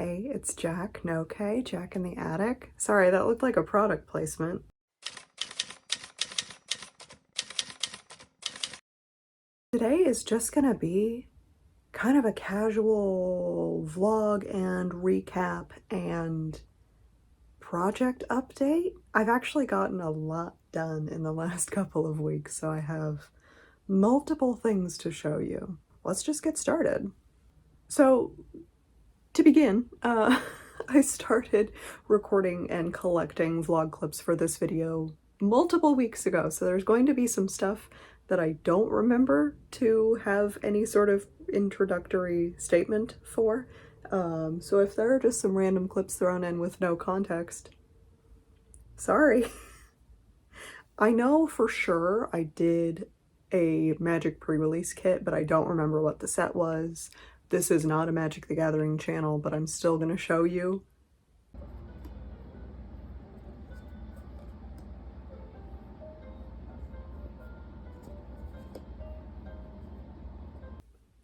Hey, it's Jack, no K, Jack in the attic. Sorry, that looked like a product placement. Today is just gonna be kind of a casual vlog and recap and project update. I've actually gotten a lot done in the last couple of weeks, so I have multiple things to show you. Let's just get started. So, to begin, I started recording and collecting vlog clips for this video multiple weeks ago, so there's going to be some stuff that I don't remember to have any sort of introductory statement for. So if there are just some random clips thrown in with no context, sorry. I know for sure I did a Magic pre-release kit, but I don't remember what the set was. This is not a Magic the Gathering channel, but I'm still gonna show you.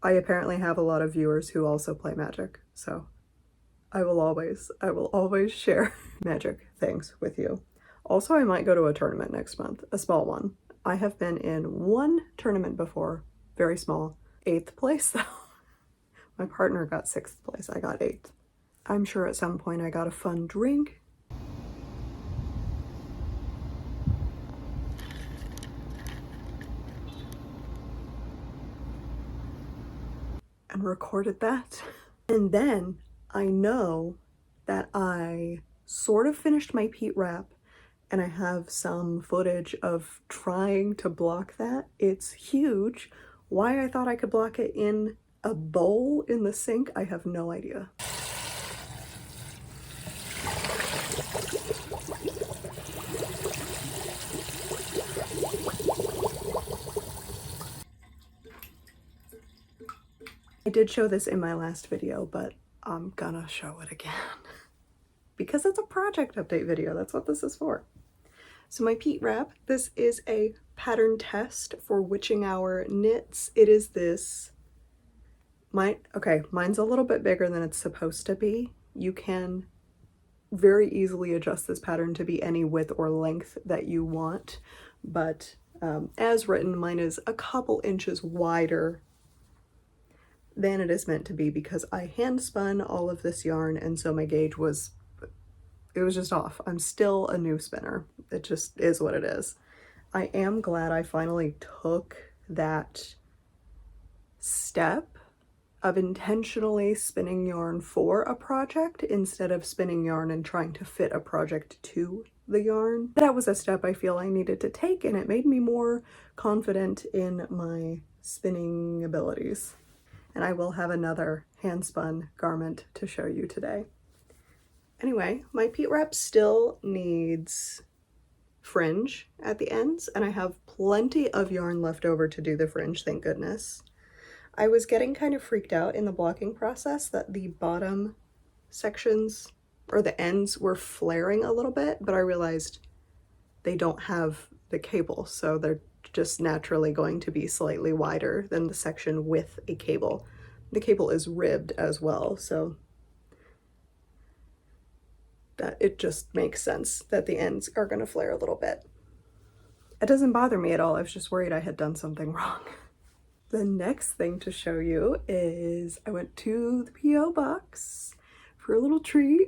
I apparently have a lot of viewers who also play Magic, so I will always share Magic things with you. Also, I might go to a tournament next month, a small one. I have been in one tournament before, very small, 8th place though. My partner got 6th place, I got 8th. I'm sure at some point I got a fun drink. And recorded that. And then I know that I sort of finished my Peat wrap and I have some footage of trying to block that. It's huge. Why I thought I could block it in a bowl in the sink, I have no idea. I did show this in my last video, but I'm gonna show it again because it's a project update video. That's what this is for. So my Peat wrap, this is a pattern test for Witching Hour knits. It is this, mine's a little bit bigger than it's supposed to be. You can very easily adjust this pattern to be any width or length that you want, but as written, mine is a couple inches wider than it is meant to be because I hand spun all of this yarn, and so my gauge was just off. I'm still a new spinner. It just is what it is. I am glad I finally took that step of intentionally spinning yarn for a project instead of spinning yarn and trying to fit a project to the yarn. That was a step I feel I needed to take, and it made me more confident in my spinning abilities. And I will have another hand-spun garment to show you today. Anyway, my Peat wrap still needs fringe at the ends, and I have plenty of yarn left over to do the fringe, thank goodness. I was getting kind of freaked out in the blocking process that the bottom sections or the ends were flaring a little bit, but I realized they don't have the cable, so they're just naturally going to be slightly wider than the section with a cable. The cable is ribbed as well, so that it just makes sense that the ends are going to flare a little bit. It doesn't bother me at all. I was just worried I had done something wrong. The next thing to show you is I went to the P.O. box for a little treat.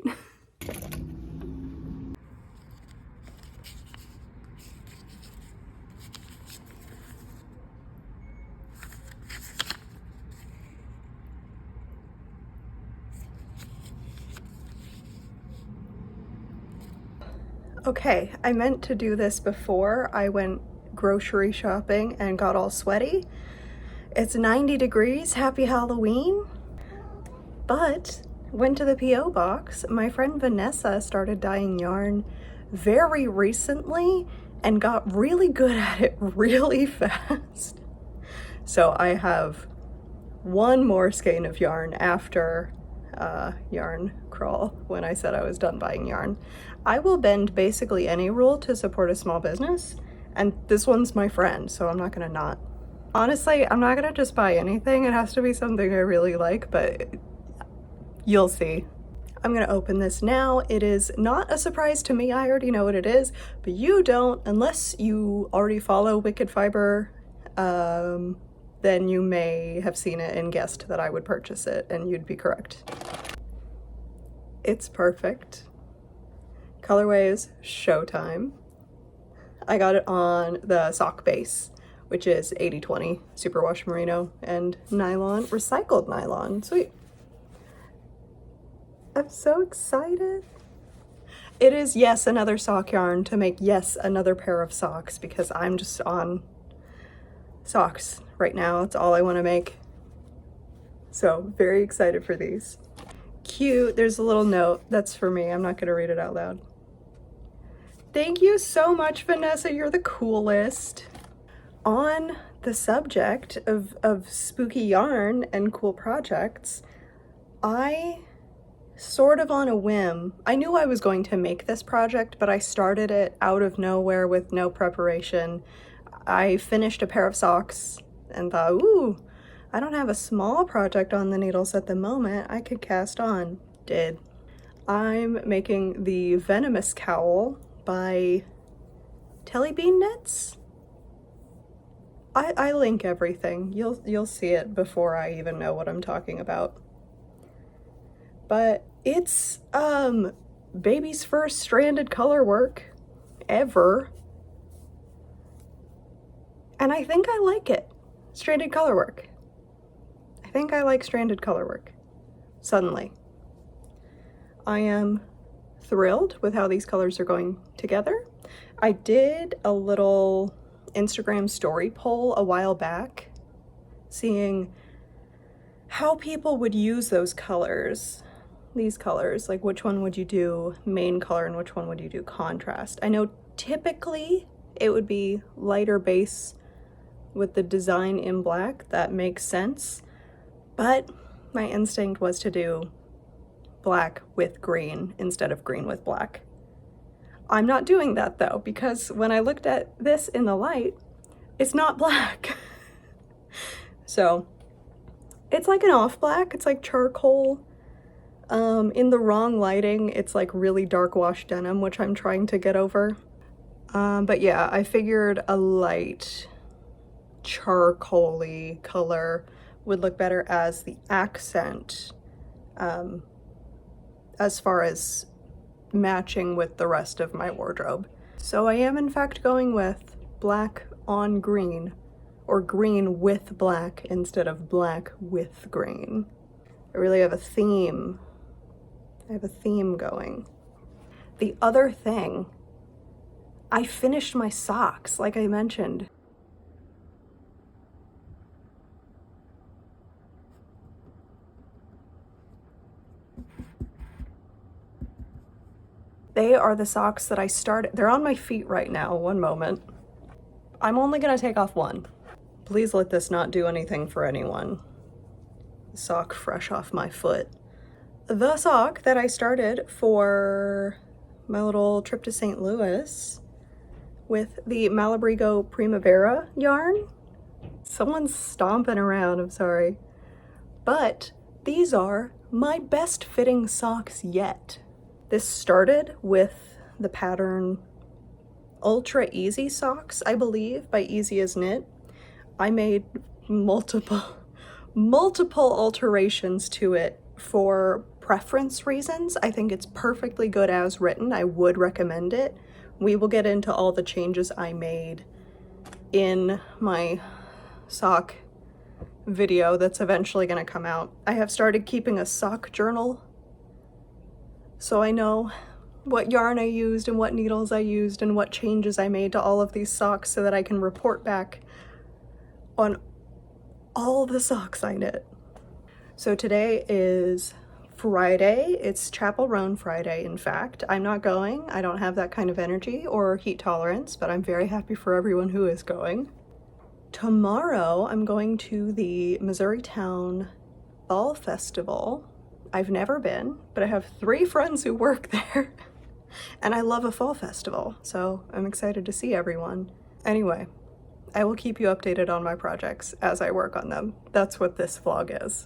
Okay, I meant to do this before I went grocery shopping and got all sweaty. It's 90 degrees, happy Halloween. But went to the P.O. box. My friend Vanessa started dyeing yarn very recently and got really good at it really fast. So I have one more skein of yarn after yarn crawl when I said I was done buying yarn. I will bend basically any rule to support a small business, and this one's my friend, so I'm not gonna not. Honestly, I'm not gonna just buy anything. It has to be something I really like, but you'll see. I'm gonna open this now. It is not a surprise to me, I already know what it is, but you don't, unless you already follow Wicked Fiber, then you may have seen it and guessed that I would purchase it, and you'd be correct. It's perfect. Colorway is Showtime. I got it on the sock base, which is 80/20 superwash merino and nylon, recycled nylon. Sweet. I'm so excited. It is, yes, another sock yarn to make, yes, another pair of socks, because I'm just on socks right now. It's all I want to make. So very excited for these. Cute. There's a little note that's for me. I'm not going to read it out loud. Thank you so much, Vanessa. You're the coolest. On the subject of spooky yarn and cool projects, I sort of on a whim, I knew I was going to make this project, but I started it out of nowhere with no preparation. I finished a pair of socks and thought, ooh, I don't have a small project on the needles at the moment. I could cast on. Did. I'm making the Venomous Cowl by Tellybean Knits. I link everything. You'll see it before I even know what I'm talking about. But it's baby's first stranded color work ever. And I think I like it. Stranded color work. I think I like stranded color work. Suddenly. I am thrilled with how these colors are going together. I did a little Instagram story poll a while back, seeing how people would use those colors, these colors, like which one would you do main color and which one would you do contrast. I know typically it would be lighter base with the design in black. That makes sense, but my instinct was to do black with green instead of green with black. I'm not doing that though, because when I looked at this in the light, it's not black. So it's like an off black, it's like charcoal. In the wrong lighting, it's like really dark wash denim, which I'm trying to get over. But yeah, I figured a light charcoal-y color would look better as the accent, as far as matching with the rest of my wardrobe. So I am in fact going with black on green, or green with black instead of black with green. I really have a theme. I have a theme going. The other thing, I finished my socks, like I mentioned. They are the socks that I started. They're on my feet right now. One moment. I'm only gonna take off one. Please let this not do anything for anyone. Sock fresh off my foot. The sock that I started for my little trip to St. Louis with the Malabrigo Primavera yarn. Someone's stomping around, I'm sorry. But these are my best fitting socks yet. This started with the pattern Ultra Easy Socks, I believe, by Easy as Knit. I made multiple alterations to it for preference reasons. I think it's perfectly good as written. I would recommend it. We will get into all the changes I made in my sock video that's eventually going to come out. I have started keeping a sock journal, so I know what yarn I used and what needles I used and what changes I made to all of these socks so that I can report back on all the socks I knit. So today is Friday. It's Chapel Roan Friday, in fact. I'm not going. I don't have that kind of energy or heat tolerance, but I'm very happy for everyone who is going. Tomorrow, I'm going to the Missouri Town Fall Festival. I've never been, but I have 3 friends who work there, and I love a fall festival, so I'm excited to see everyone. Anyway, I will keep you updated on my projects as I work on them. That's what this vlog is.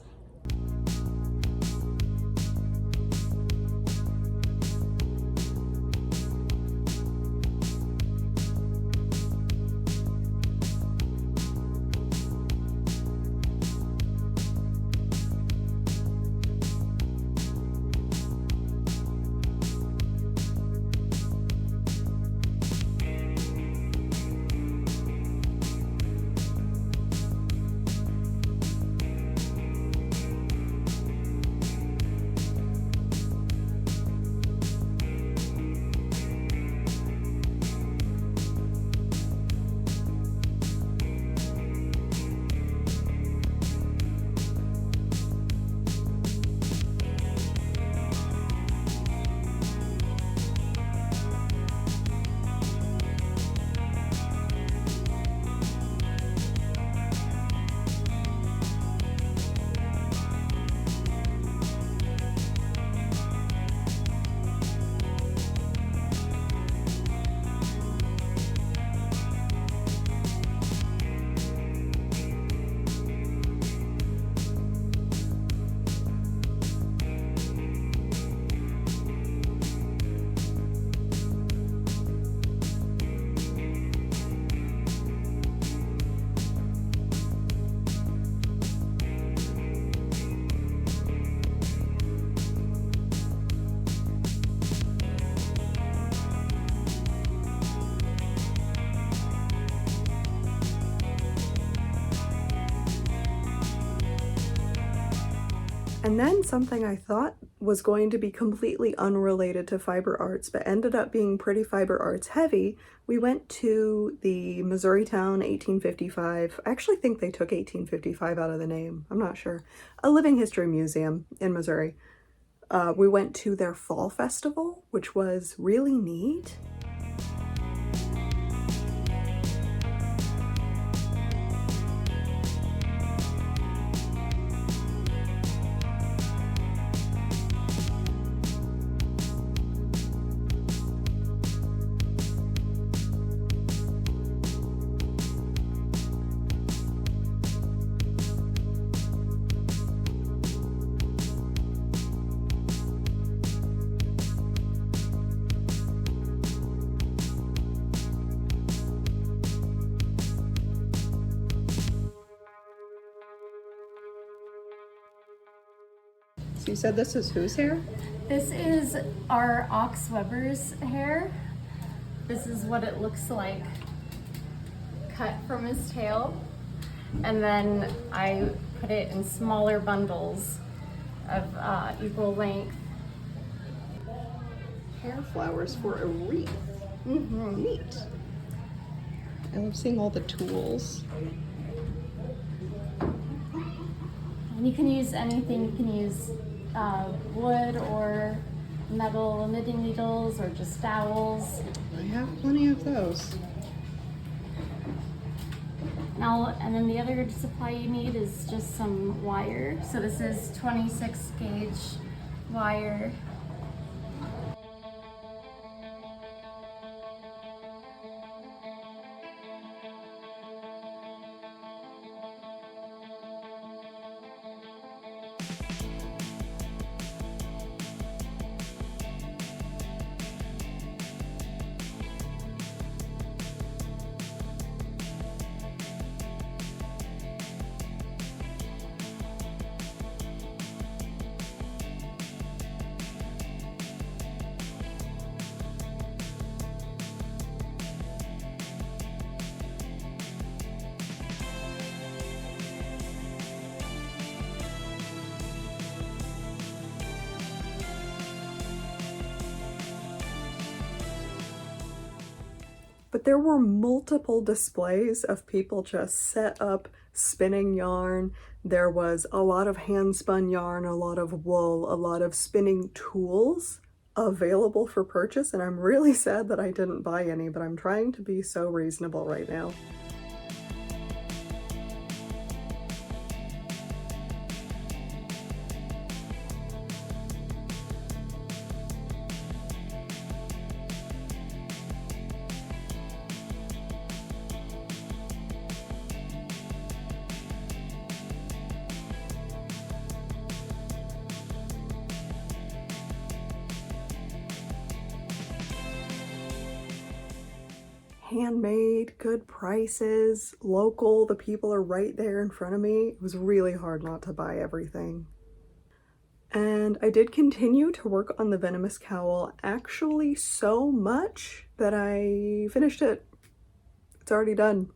And then something I thought was going to be completely unrelated to fiber arts, but ended up being pretty fiber arts heavy. We went to the Missouri Town 1855. I actually think they took 1855 out of the name. I'm not sure. A living history museum in Missouri. We went to their fall festival, which was really neat. So you said this is whose hair? This is our ox Weber's hair. This is what it looks like cut from his tail. And then I put it in smaller bundles of equal length. Hair flowers for a wreath. Mm-hmm. Neat. I love seeing all the tools. And you can use anything. You can use wood or metal knitting needles or just dowels. I have plenty of those. And then the other supply you need is just some wire. So this is 26 gauge wire. But there were multiple displays of people just set up spinning yarn. There was a lot of hand spun yarn, a lot of wool, a lot of spinning tools available for purchase, and I'm really sad that I didn't buy any, but I'm trying to be so reasonable right now. Handmade, good prices, local, the people are right there in front of me. It was really hard not to buy everything. And I did continue to work on the Venomous cowl, actually so much that I finished it. It's already done.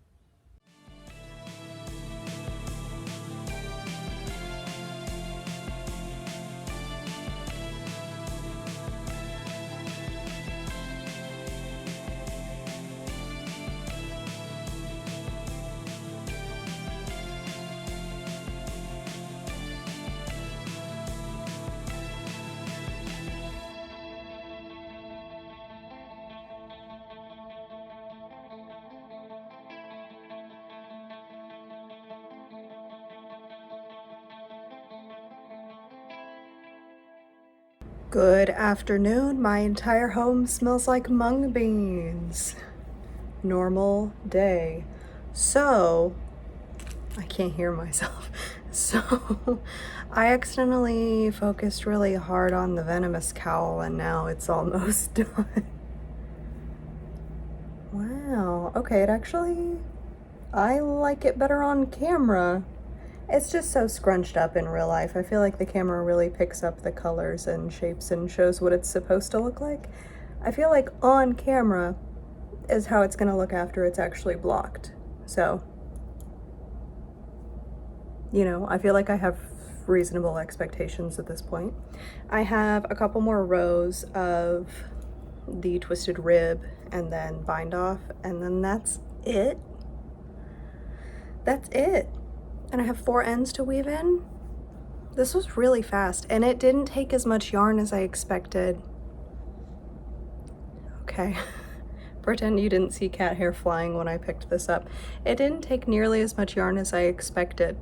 Good afternoon. My entire home smells like mung beans. Normal day. So, I can't hear myself. So, I accidentally focused really hard on the Venomous cowl and now it's almost done. Wow. Okay, I like it better on camera. It's just so scrunched up in real life. I feel like the camera really picks up the colors and shapes and shows what it's supposed to look like. I feel like on camera is how it's gonna look after it's actually blocked. So, you know, I feel like I have reasonable expectations at this point. I have a couple more rows of the twisted rib and then bind off, and then that's it. That's it. And I have 4 ends to weave in. This was really fast, and it didn't take as much yarn as I expected. Okay, pretend you didn't see cat hair flying when I picked this up. It didn't take nearly as much yarn as I expected.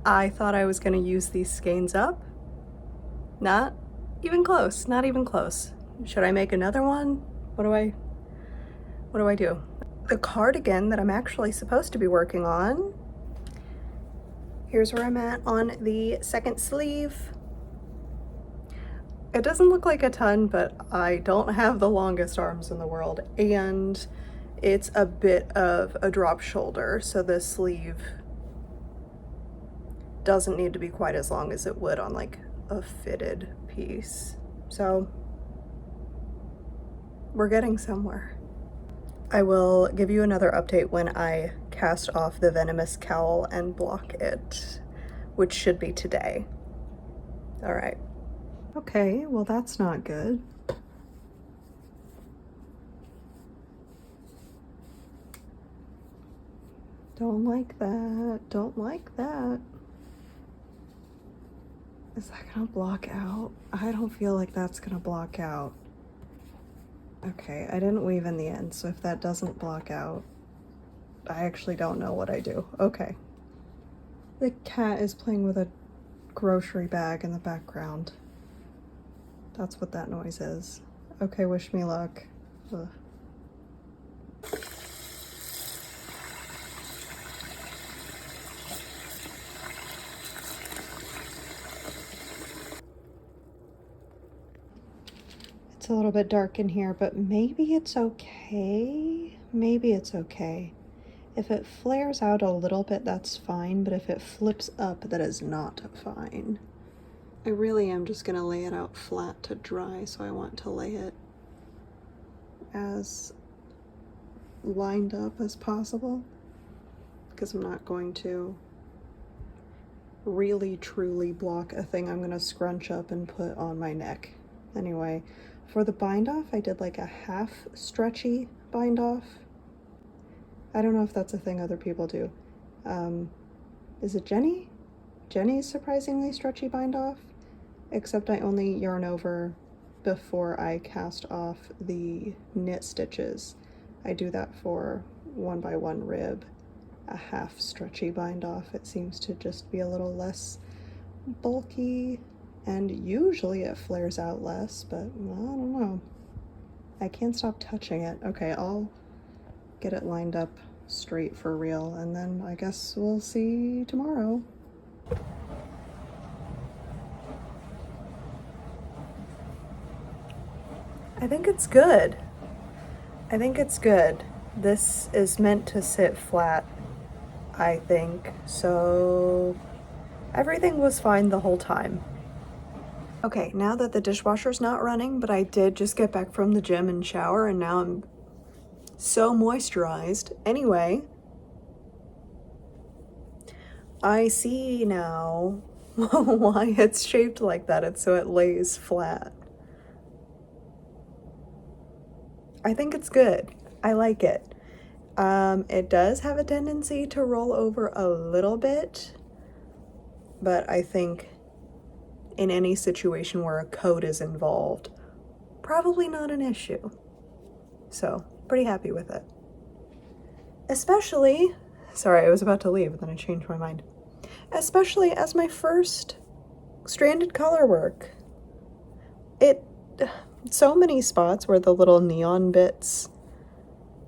I thought I was gonna use these skeins up. Not even close, not even close. Should I make another one? What do I do? The cardigan that I'm actually supposed to be working on, here's where I'm at on the second sleeve. It doesn't look like a ton, but I don't have the longest arms in the world, and it's a bit of a drop shoulder, so this sleeve doesn't need to be quite as long as it would on like a fitted piece. So we're getting somewhere. I will give you another update when I cast off the Venomous cowl and block it, which should be today. All right. Okay, well that's not good. Don't like that, don't like that. Is that gonna block out? I don't feel like that's gonna block out. Okay, I didn't weave in the end, so if that doesn't block out, I actually don't know what I do. Okay. The cat is playing with a grocery bag in the background. That's what that noise is. Okay, wish me luck. Ugh. It's a little bit dark in here, but maybe it's okay. Maybe it's okay. If it flares out a little bit, that's fine, but if it flips up, that is not fine. I really am just gonna lay it out flat to dry, so I want to lay it as lined up as possible, because I'm not going to really truly block a thing I'm gonna scrunch up and put on my neck. Anyway, for the bind off, I did like a half stretchy bind off. I don't know if that's a thing other people do. Is it Jenny? Jenny's surprisingly stretchy bind off, except I only yarn over before I cast off the knit stitches. I do that for 1x1 rib, a half stretchy bind off. It seems to just be a little less bulky, and usually it flares out less, but well, I don't know. I can't stop touching it. Okay, I'll get it lined up straight for real, and then I guess we'll see tomorrow. I think it's good. I think it's good. This is meant to sit flat, I think, so everything was fine the whole time. Okay, now that the dishwasher's not running, but I did just get back from the gym and shower, and now I'm so moisturized. Anyway, I see now why it's shaped like that. It's so it lays flat. I think it's good. I like it. It does have a tendency to roll over a little bit, but I think in any situation where a coat is involved, probably not an issue. So, pretty happy with it. Especially, sorry, I was about to leave, but then I changed my mind. Especially as my first stranded color work. So many spots where the little neon bits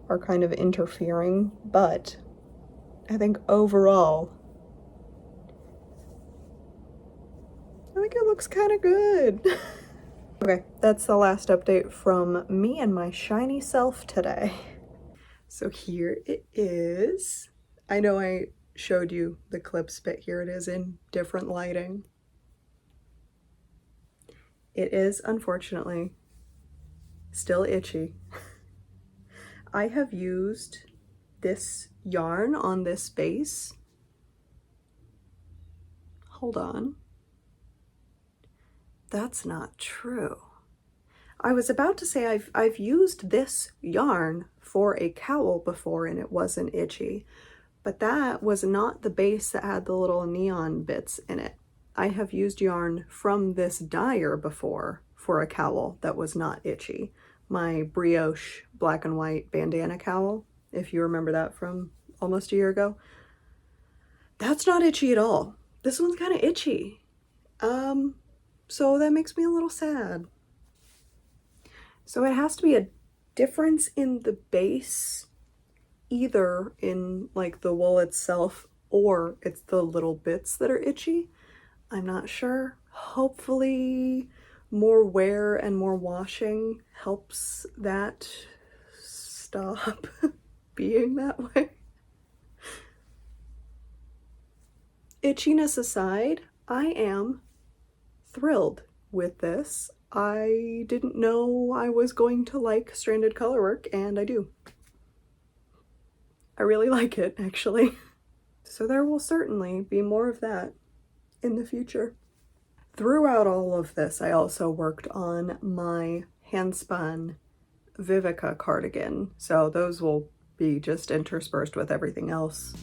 are kind of interfering, but I think overall, I think it looks kind of good. Okay, that's the last update from me and my shiny self today. So here it is. I know I showed you the clips, but here it is in different lighting. It is, unfortunately, still itchy. I have used this yarn on this base. Hold on. That's not true. I was about to say I've used this yarn for a cowl before and it wasn't itchy, but that was not the base that had the little neon bits in it. I have used yarn from this dyer before for a cowl that was not itchy. My brioche black and white bandana cowl, if you remember that from almost a year ago. That's not itchy at all. This one's kind of itchy. So that makes me a little sad. So it has to be a difference in the base, either in like the wool itself or it's the little bits that are itchy. I'm not sure. Hopefully more wear and more washing helps that stop being that way. Itchiness aside, I am thrilled with this. I didn't know I was going to like stranded colorwork, and I do. I really like it, actually. So there will certainly be more of that in the future. Throughout all of this, I also worked on my hand-spun Viveca cardigan, so those will be just interspersed with everything else.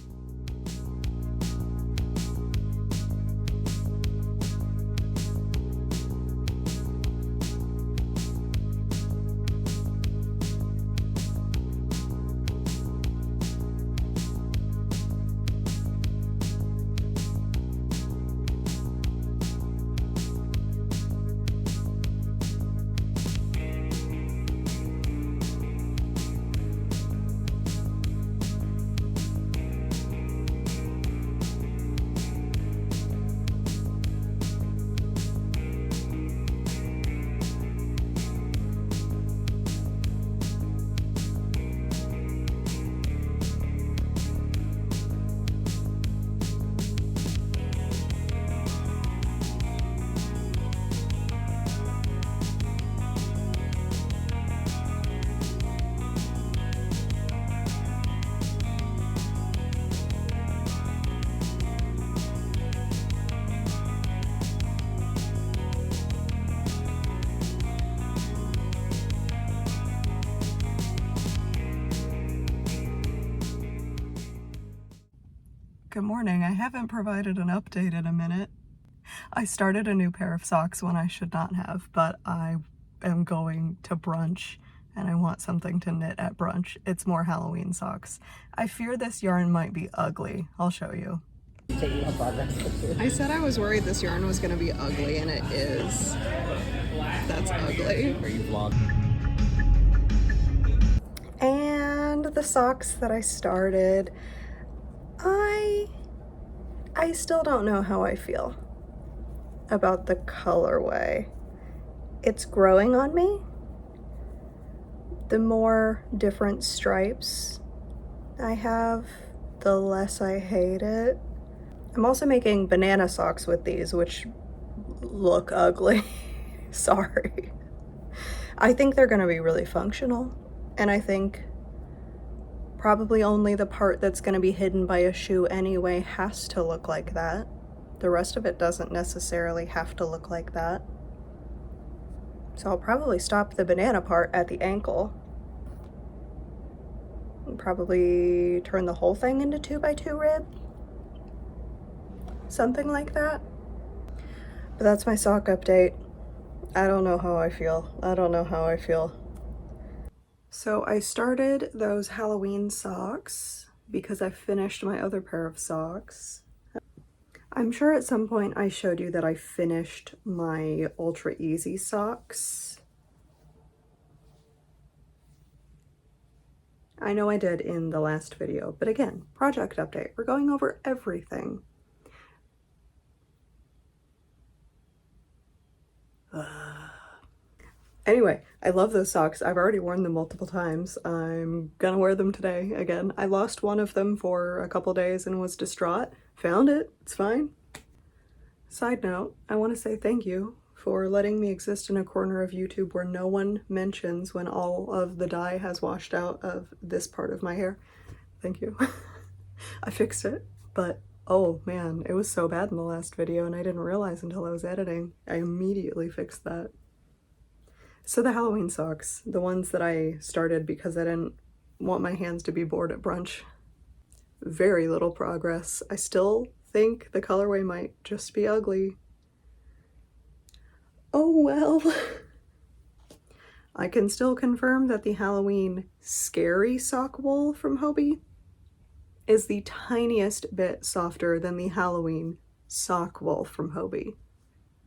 Good morning. I haven't provided an update in a minute. I started a new pair of socks when I should not have, but I am going to brunch and I want something to knit at brunch. It's more Halloween socks. I fear this yarn might be ugly. I'll show you. I said I was worried this yarn was going to be ugly, and it is. That's ugly. And the socks that I started, I still don't know how I feel about the colorway. It's growing on me. The more different stripes I have, the less I hate it. I'm also making banana socks with these, which look ugly. Sorry. I think they're gonna be really functional, and I think probably only the part that's going to be hidden by a shoe anyway has to look like that. The rest of it doesn't necessarily have to look like that. So I'll probably stop the banana part at the ankle. And probably turn the whole thing into 2x2 rib. Something like that. But that's my sock update. I don't know how I feel. I don't know how I feel. So I started those Halloween socks because I finished my other pair of socks. I'm sure at some point I showed you that I finished my Ultra Easy socks. I know I did in the last video, but again, project update. We're going over everything. Anyway, I love those socks. I've already worn them multiple times. I'm gonna wear them today again. I lost one of them for a couple days and was distraught. Found it, it's fine. Side note, I want to say thank you for letting me exist in a corner of YouTube where no one mentions when all of the dye has washed out of this part of my hair. Thank you. I fixed it, but Oh man, it was so bad in the last video and I didn't realize until I was editing. I immediately fixed that. So the Halloween socks, the ones that I started because I didn't want my hands to be bored at brunch. Very little progress. I still think the colorway might just be ugly. Oh well. I can still confirm that the Halloween Scary sock wool from Hobie is the tiniest bit softer than the Halloween sock wool from Hobie.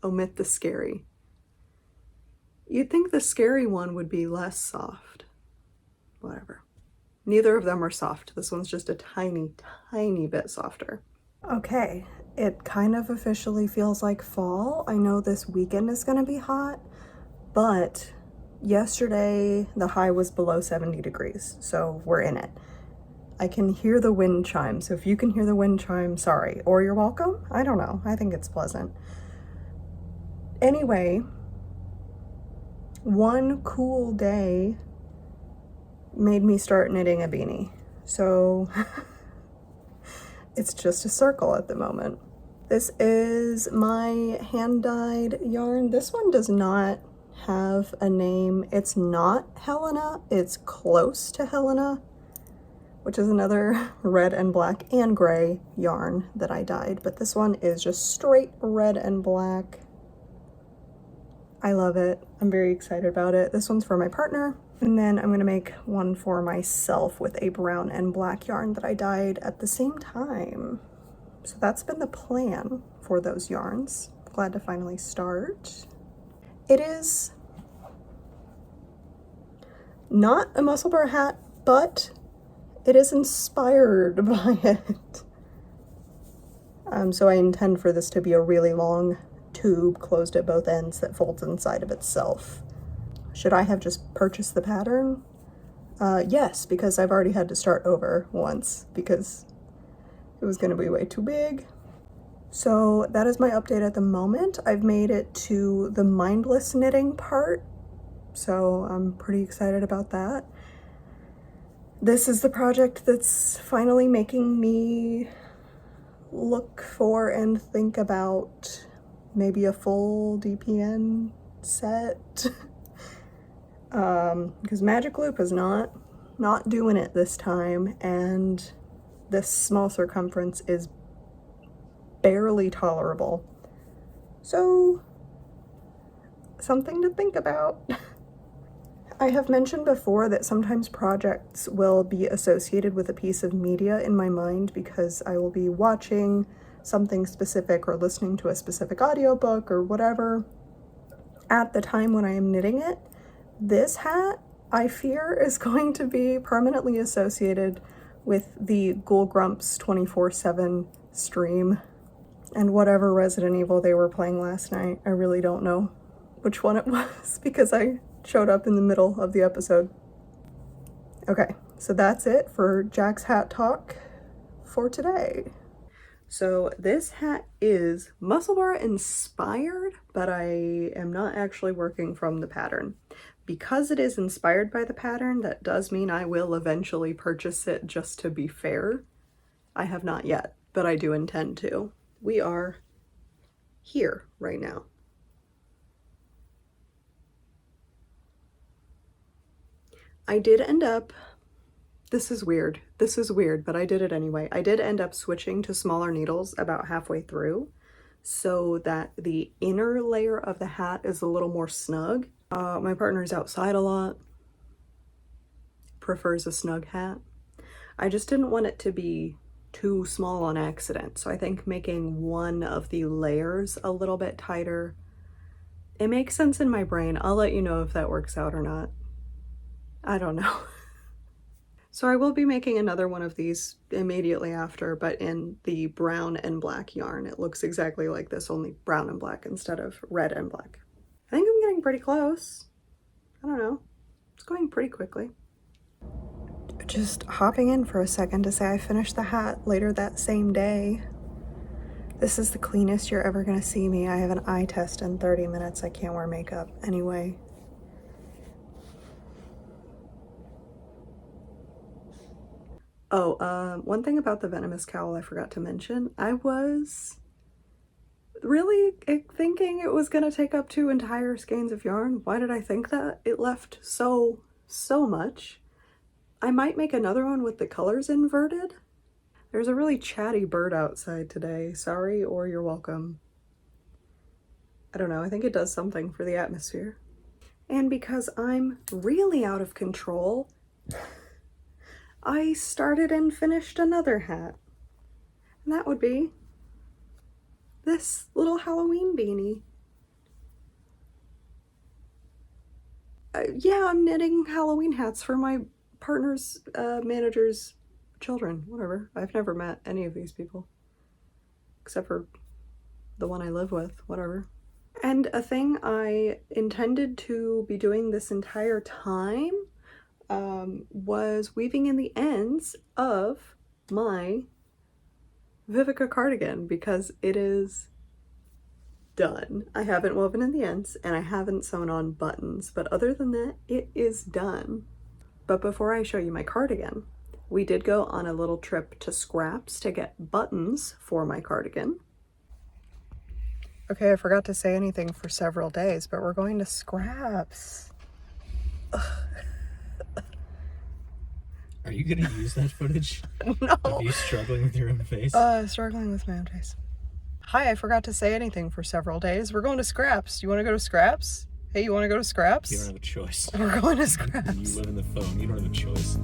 Omit the scary. You'd think the scary one would be less soft. Whatever. Neither of them are soft. This one's just a tiny, tiny bit softer. Okay, it kind of officially feels like fall. I know this weekend is gonna be hot, but yesterday the high was below 70 degrees, so we're in it. I can hear the wind chime, so if you can hear the wind chime, sorry. Or you're welcome? I don't know. I think it's pleasant. Anyway, one cool day made me start knitting a beanie. So it's just a circle at the moment. This is my hand-dyed yarn. This one does not have a name. It's not Helena. It's close to Helena, which is another red and black and gray yarn that I dyed. But this one is just straight red and black. I love it. I'm very excited about it. This one's for my partner. And then I'm gonna make one for myself with a brown and black yarn that I dyed at the same time. So that's been the plan for those yarns. Glad to finally start. It is not a muscle bar hat, but it is inspired by it. So I intend for this to be a really long tube closed at both ends that folds inside of itself. Should I have just purchased the pattern? Yes, because I've already had to start over once because it was going to be way too big. So that is my update at the moment. I've made it to the mindless knitting part, so I'm pretty excited about that. This is the project that's finally making me look for and think about maybe a full DPN set. Because Magic Loop is not doing it this time, and this small circumference is barely tolerable. So, something to think about. I have mentioned before that sometimes projects will be associated with a piece of media in my mind because I will be watching something specific or listening to a specific audiobook or whatever at the time when I am knitting it. This hat, I fear, is going to be permanently associated with the Ghoul Grumps 24/7 stream and whatever Resident Evil they were playing last night. I really don't know which one it was because I showed up in the middle of the episode. Okay, so that's it for Jack's Hat Talk for today. So this hat is muscle bar inspired, but I am not actually working from the pattern. Because it is inspired by the pattern, that does mean I will eventually purchase it just to be fair. I have not yet, but I do intend to. We are here right now. I did end up, this is weird, but I did it anyway. I did end up switching to smaller needles about halfway through so that the inner layer of the hat is a little more snug. My partner's outside a lot, prefers a snug hat. I just didn't want it to be too small on accident, so I think making one of the layers a little bit tighter, it makes sense in my brain. I'll let you know if that works out or not. I don't know. So I will be making another one of these immediately after, but in the brown and black yarn. It looks exactly like this, only brown and black instead of red and black. I think I'm getting pretty close. I don't know. It's going pretty quickly. Just hopping in for a second to say I finished the hat later that same day. This is the cleanest you're ever gonna see me. I have an eye test in 30 minutes. I can't wear makeup anyway. Oh, one thing about the Venomous cowl I forgot to mention. I was really thinking it was gonna take up 2 entire skeins of yarn. Why did I think that? It left so much. I might make another one with the colors inverted. There's a really chatty bird outside today. Sorry or you're welcome. I don't know, I think it does something for the atmosphere. And because I'm really out of control, I started and finished another hat. And that would be this little Halloween beanie. Yeah, I'm knitting Halloween hats for my partner's manager's children, whatever. I've never met any of these people, except for the one I live with, whatever. And a thing I intended to be doing this entire time was weaving in the ends of my Viveca cardigan, because it is done. I haven't woven in the ends and I haven't sewn on buttons, but other than that, it is done. But before I show you my cardigan, we did go on a little trip to Scraps to get buttons for my cardigan. Okay, I forgot to say anything for several days, but we're going to Scraps. Are you gonna use that footage? No. Of you struggling with your own face? Struggling with my own face. Hi, I forgot to say anything for several days. We're going to Scraps. You want to go to Scraps? Hey, you want to go to Scraps? You don't have a choice. We're going to You Scraps. live in the phone. You don't have a choice.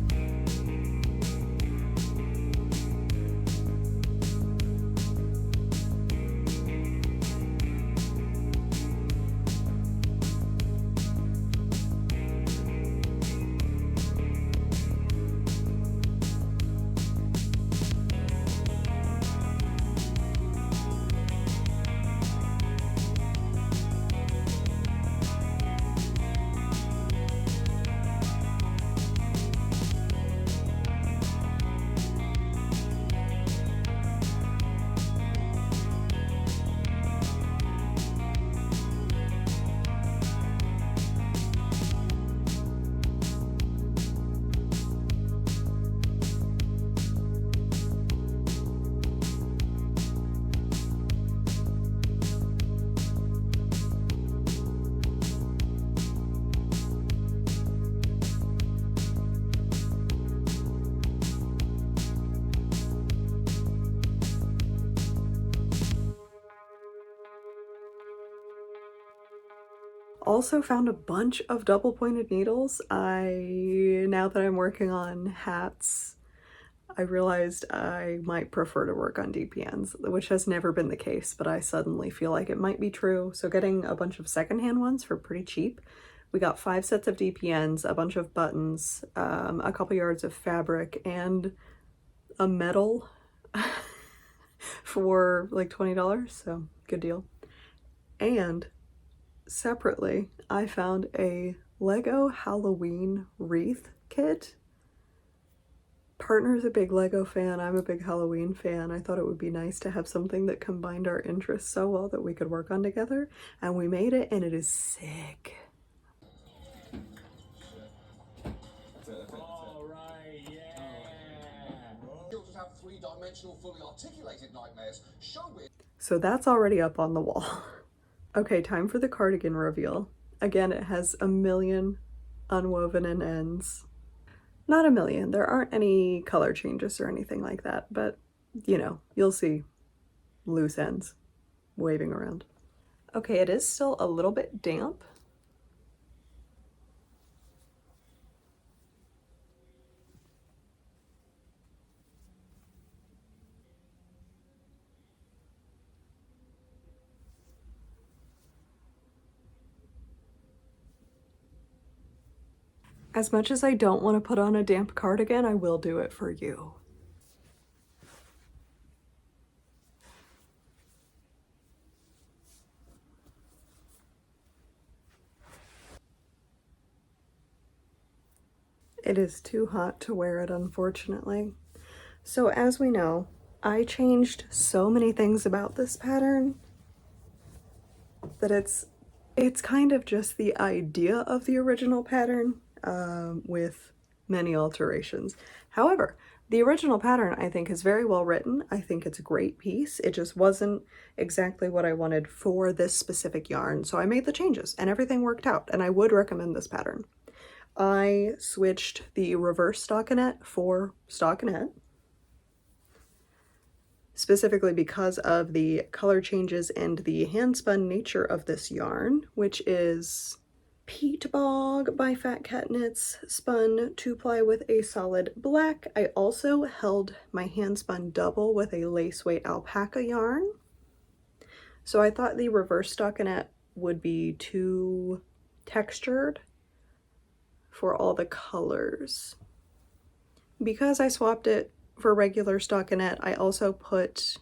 Also found a bunch of double pointed needles. Now that I'm working on hats, I realized I might prefer to work on DPNs, which has never been the case, but I suddenly feel like it might be true. So getting a bunch of secondhand ones for pretty cheap. We got 5 sets of DPNs, a bunch of buttons, a couple yards of fabric, and a medal for like $20, so good deal. And separately, I found a Lego Halloween wreath kit. Partner's a big Lego fan, I'm a big Halloween fan. I thought it would be nice to have something that combined our interests so well that we could work on together, and we made it, and it is sick. Alright, yeah. Children have three-dimensional, fully articulated nightmares. So that's already up on the wall. Okay, time for the cardigan reveal. Again, it has a million unwoven in ends. Not a million, there aren't any color changes or anything like that, but you know, you'll see loose ends waving around. Okay, it is still a little bit damp. As much as I don't want to put on a damp cardigan, I will do it for you. It is too hot to wear it, unfortunately. So as we know, I changed so many things about this pattern that it's kind of just the idea of the original pattern with many alterations. However, The original pattern, I think, is very well written. I think it's a great piece. It just wasn't exactly what I wanted for this specific yarn. So I made the changes and everything worked out, and I would recommend this pattern. I switched the reverse stockinette for stockinette, specifically because of the color changes and the hand-spun nature of this yarn, which is Peat Bog by Fat Cat Knits, spun 2-ply with a solid black. I also held my hand-spun double with a lace weight alpaca yarn. So I thought the reverse stockinette would be too textured for all the colors. Because I swapped it for regular stockinette, I also put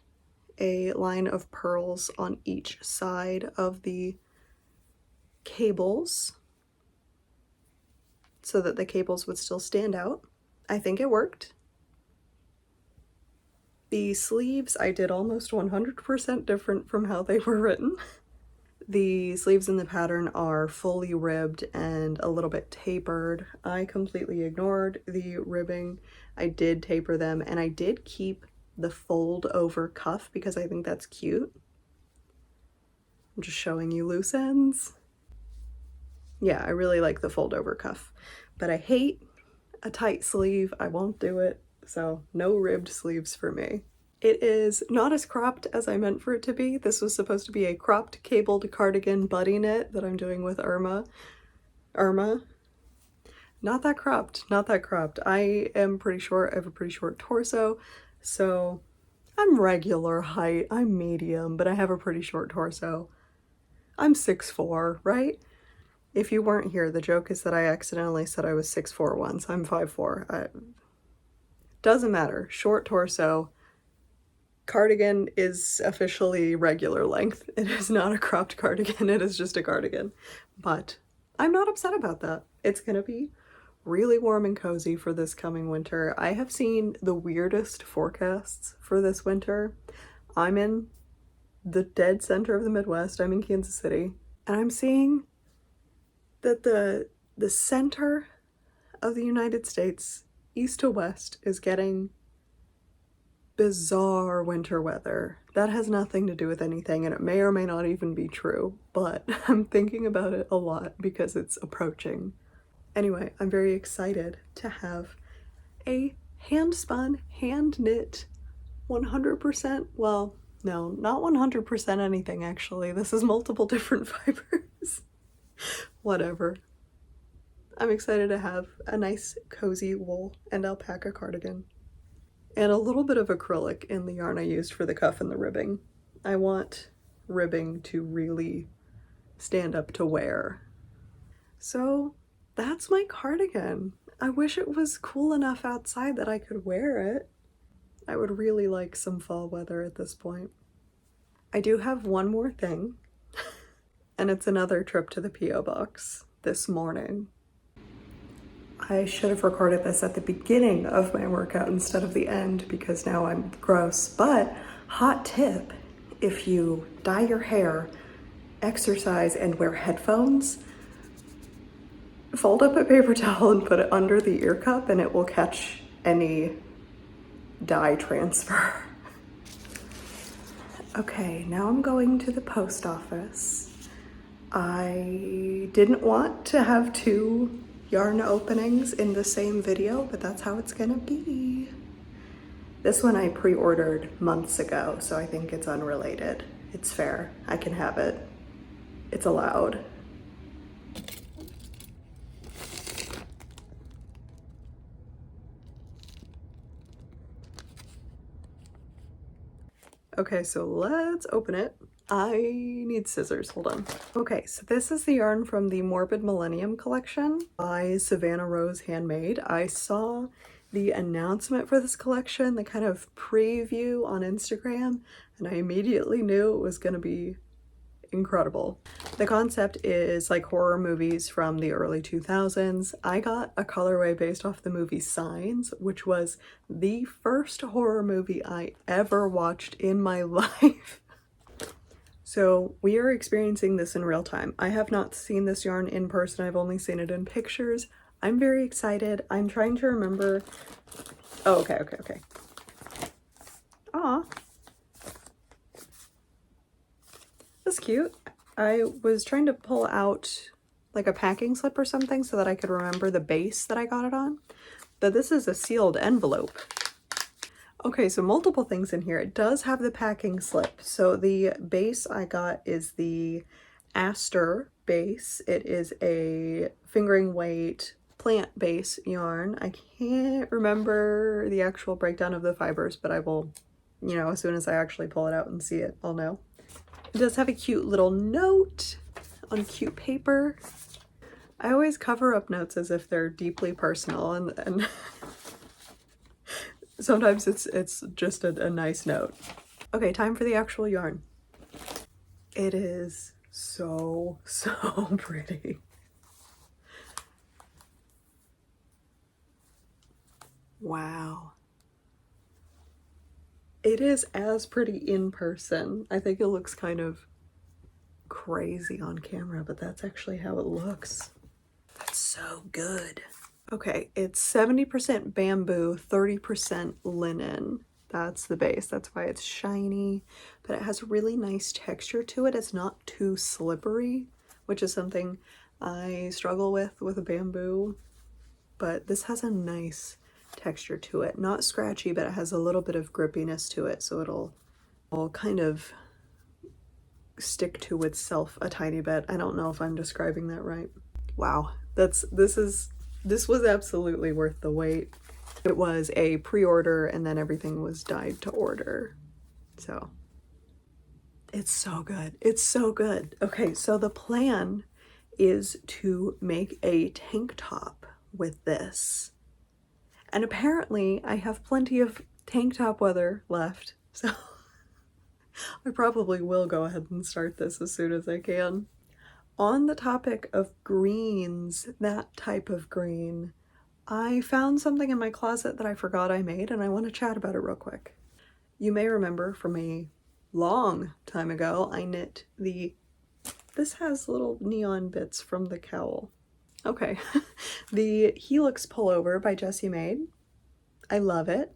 a line of pearls on each side of the cables so that the cables would still stand out. I think it worked. The sleeves I did almost 100% different from how they were written. The sleeves in the pattern are fully ribbed and a little bit tapered. I completely ignored the ribbing. I did taper them, and I did keep the fold over cuff because I think that's cute. I'm just showing you loose ends. Yeah, I really like the fold over cuff, but I hate a tight sleeve. I won't do it, so no ribbed sleeves for me. It is not as cropped as I meant for it to be. This was supposed to be a cropped cabled cardigan buddy knit that I'm doing with Irma. Not that cropped, not that cropped. I am pretty short, I have a pretty short torso, so I'm regular height, I'm medium, but I have a pretty short torso. I'm 6'4", right? If you weren't here, the joke is that I accidentally said I was 6'4" once. I'm 5'4". Doesn't matter. Short torso. Cardigan is officially regular length. It is not a cropped cardigan. It is just a cardigan. But I'm not upset about that. It's gonna be really warm and cozy for this coming winter. I have seen the weirdest forecasts for this winter. I'm in the dead center of the Midwest. I'm in Kansas City, and I'm seeing that the center of the United States, east to west, is getting bizarre winter weather. That has nothing to do with anything, and it may or may not even be true, but I'm thinking about it a lot because it's approaching. Anyway, I'm very excited to have a hand-spun, hand-knit, 100%, well, no, not 100% anything actually. This is multiple different fibers. Whatever. I'm excited to have a nice cozy wool and alpaca cardigan. And a little bit of acrylic in the yarn I used for the cuff and the ribbing. I want ribbing to really stand up to wear. So that's my cardigan. I wish it was cool enough outside that I could wear it. I would really like some fall weather at this point. I do have one more thing, and it's another trip to the P.O. box this morning. I should have recorded this at the beginning of my workout instead of the end because now I'm gross, but hot tip, if you dye your hair, exercise, and wear headphones, fold up a paper towel and put it under the ear cup and it will catch any dye transfer. Okay, now I'm going to the post office. I didn't want to have two yarn openings in the same video, but that's how it's gonna be. This one I pre-ordered months ago, so I think it's unrelated. It's fair, I can have it. It's allowed. Okay, so let's open it. I need scissors, hold on. Okay, so this is the yarn from the Morbid Millennium collection by Savannah Rose Handmade. I saw the announcement for this collection, the kind of preview on Instagram, and I immediately knew it was gonna be incredible. The concept is like horror movies from the early 2000s. I got a colorway based off the movie Signs, which was the first horror movie I ever watched in my life. So we are experiencing this in real time. I have not seen this yarn in person. I've only seen it in pictures. I'm very excited. I'm trying to remember Oh, okay, okay, okay. Aw. That's cute. I was trying to pull out like a packing slip or something so that I could remember the base that I got it on. But this is a sealed envelope. Okay, so multiple things in here. It does have the packing slip. So the base I got is the Aster base. It is a fingering weight plant base yarn. I can't remember the actual breakdown of the fibers, but I will, you know, as soon as I actually pull it out and see it, I'll know. It does have a cute little note on cute paper. I always cover up notes as if they're deeply personal, and sometimes it's just a nice note. Okay, time for the actual yarn. It is so pretty. Wow. It is as pretty in person. I think it looks kind of crazy on camera, but that's actually how it looks. That's so good. Okay, it's 70% bamboo, 30% linen. That's the base. That's why it's shiny, but it has really nice texture to it. It's not too slippery, which is something I struggle with a bamboo, but this has a nice texture to it. Not scratchy, but it has a little bit of grippiness to it, so it'll kind of stick to itself a tiny bit. I don't know if I'm describing that right. Wow, this was absolutely worth the wait. It was a pre-order and then everything was dyed to order. So it's so good. It's so good. Okay, so the plan is to make a tank top with this. And apparently I have plenty of tank top weather left, so I probably will go ahead and start this as soon as I can. On the topic of greens, that type of green, I found something in my closet that I forgot I made and I want to chat about it real quick. You may remember from a long time ago, I knit this has little neon bits from the cowl. Okay, the Helix Pullover by Jessie Maed. I love it.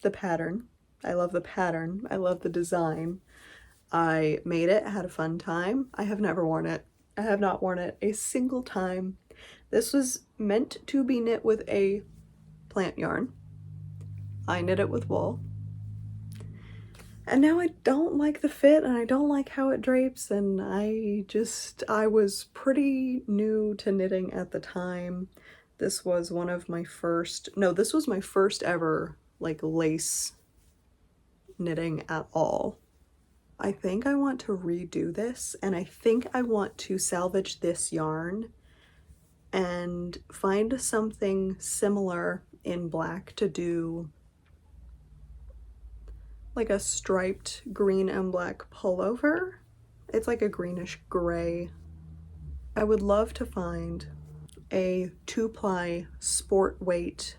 The pattern. I love the pattern. I love the design. I made it, had a fun time. I have never worn it. I have not worn it a single time. This was meant to be knit with a plant yarn. I knit it with wool. And now I don't like the fit and I don't like how it drapes, and I was pretty new to knitting at the time. This was one of my first, no, this was my first ever like lace knitting at all. I think I want to redo this, and I think I want to salvage this yarn and find something similar in black to do like a striped green and black pullover. It's like a greenish gray. I would love to find a 2-ply sport weight.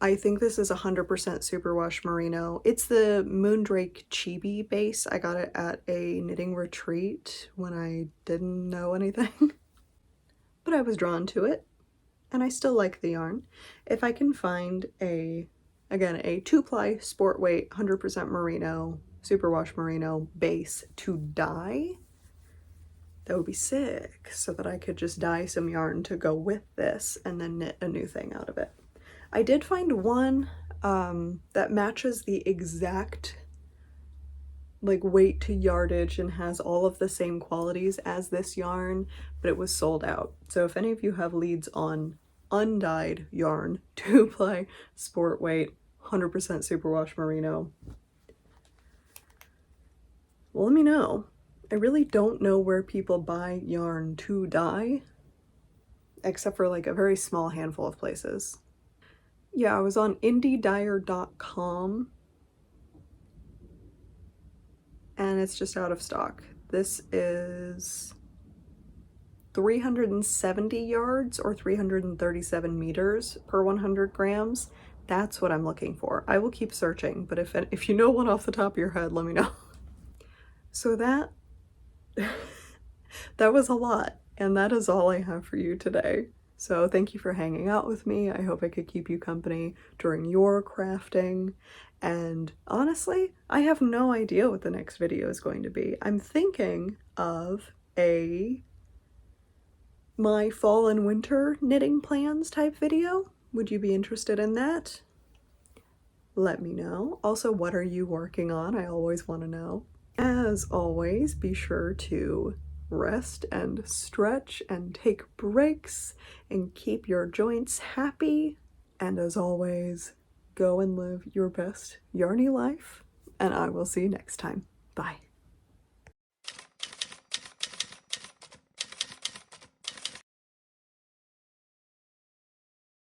I think this is 100% superwash merino. It's the Moondrake Chibi base. I got it at a knitting retreat when I didn't know anything. But I was drawn to it, and I still like the yarn. If I can find again, a 2-ply sport weight, 100% merino, superwash merino base to dye, that would be sick, so that I could just dye some yarn to go with this and then knit a new thing out of it. I did find one that matches the exact like weight to yardage and has all of the same qualities as this yarn, but it was sold out. So if any of you have leads on undyed yarn, 2-ply sport weight, 100% superwash merino, well, let me know. I really don't know where people buy yarn to dye, except for like a very small handful of places. Yeah, I was on indiedyer.com and it's just out of stock. This is 370 yards or 337 meters per 100 grams. That's what I'm looking for. I will keep searching, but if you know one off the top of your head, let me know. So that was a lot, and that is all I have for you today. So thank you for hanging out with me. I hope I could keep you company during your crafting. And honestly, I have no idea what the next video is going to be. I'm thinking of my fall and winter knitting plans type video. Would you be interested in that? Let me know. Also, what are you working on? I always want to know. As always, be sure to rest and stretch and take breaks and keep your joints happy. And as always, go and live your best yarny life, and I will see you next time. Bye.